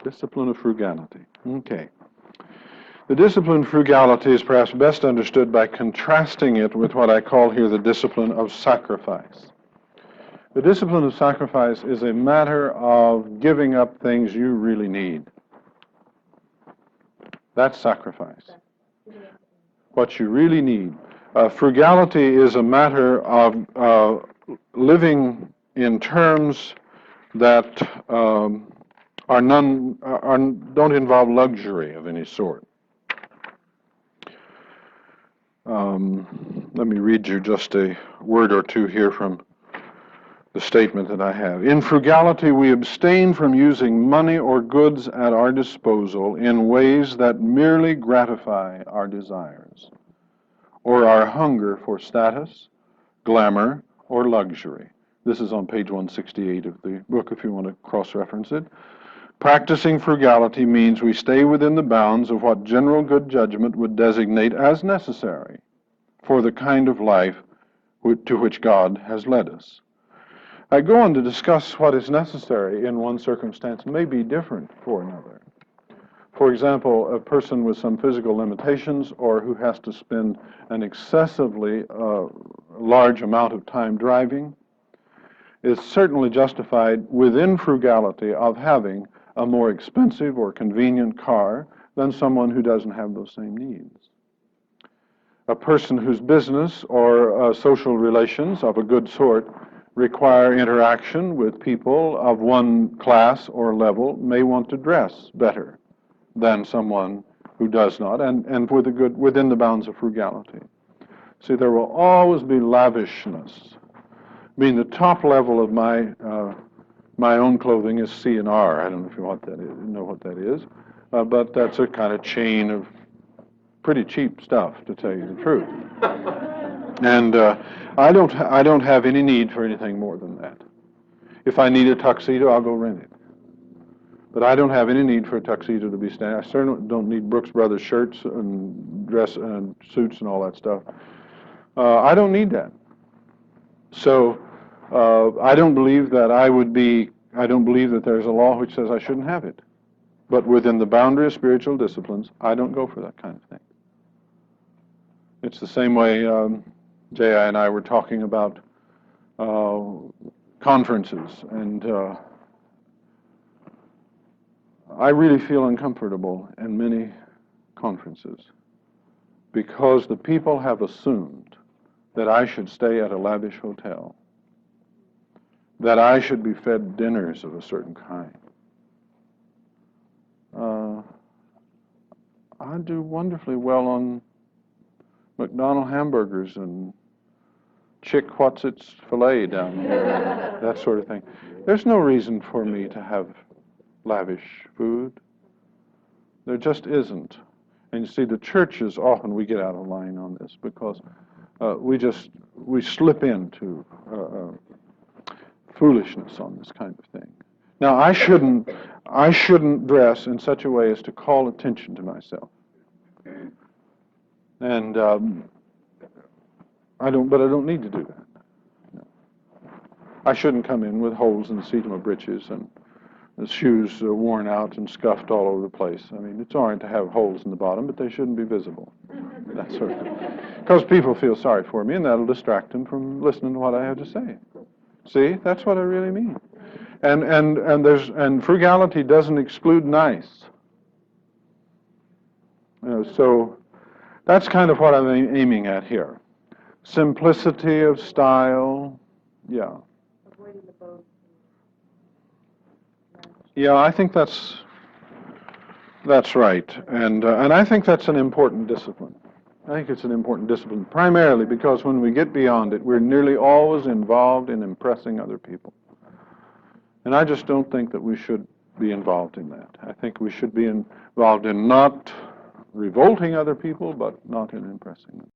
Discipline of frugality. Okay. The discipline of frugality is perhaps best understood by contrasting it with what I call here the discipline of sacrifice. The discipline of sacrifice is a matter of giving up things you really need. That's sacrifice. What you really need. Frugality is a matter of living in terms that don't involve luxury of any sort. Let me read you just a word or two here from the statement that I have. In frugality, we abstain from using money or goods at our disposal in ways that merely gratify our desires or our hunger for status, glamour, or luxury. This is on page 168 of the book if you want to cross-reference it. Practicing frugality means we stay within the bounds of what general good judgment would designate as necessary for the kind of life to which God has led us. I go on to discuss what is necessary in one circumstance may be different for another. For example, a person with some physical limitations or who has to spend an excessively large amount of time driving is certainly justified within frugality of having a more expensive or convenient car than someone who doesn't have those same needs. A person whose business or social relations of a good sort require interaction with people of one class or level may want to dress better than someone who does not, and within the bounds of frugality. See, there will always be lavishness. I mean, the top level of my own clothing is C&R. I don't know if you know what that is, but that's a kind of chain of pretty cheap stuff, to tell you the truth. And I don't have any need for anything more than that. If I need a tuxedo, I'll go rent it. But I don't have any need for a tuxedo to be standard. I certainly don't need Brooks Brothers shirts and dress and suits and all that stuff. I don't need that. So I don't believe that I don't believe that there's a law which says I shouldn't have it. But within the boundary of spiritual disciplines, I don't go for that kind of thing. It's the same way J.I. and I were talking about conferences, and I really feel uncomfortable in many conferences because the people have assumed that I should stay at a lavish hotel, that I should be fed dinners of a certain kind. I do wonderfully well on McDonald hamburgers and chick what's-its filet down here, that sort of thing. There's no reason for me to have lavish food. There just isn't. And you see, the churches, often we get out of line on this because we slip into foolishness on this kind of thing. Now, I shouldn't dress in such a way as to call attention to myself. And I don't need to do that. No. I shouldn't come in with holes in the seat of my breeches and the shoes worn out and scuffed all over the place. I mean, it's all right to have holes in the bottom, but they shouldn't be visible. That sort of thing. Because people feel sorry for me, and that'll distract them from listening to what I have to say. See, that's what I really mean. And frugality doesn't exclude nice. So that's kind of what I'm aiming at here. Simplicity of style, yeah. Avoiding the boat. Yeah, I think that's right, and I think that's an important discipline. I think it's an important discipline, primarily because when we get beyond it, we're nearly always involved in impressing other people. And I just don't think that we should be involved in that. I think we should be involved in not revolting other people, but not in impressing them.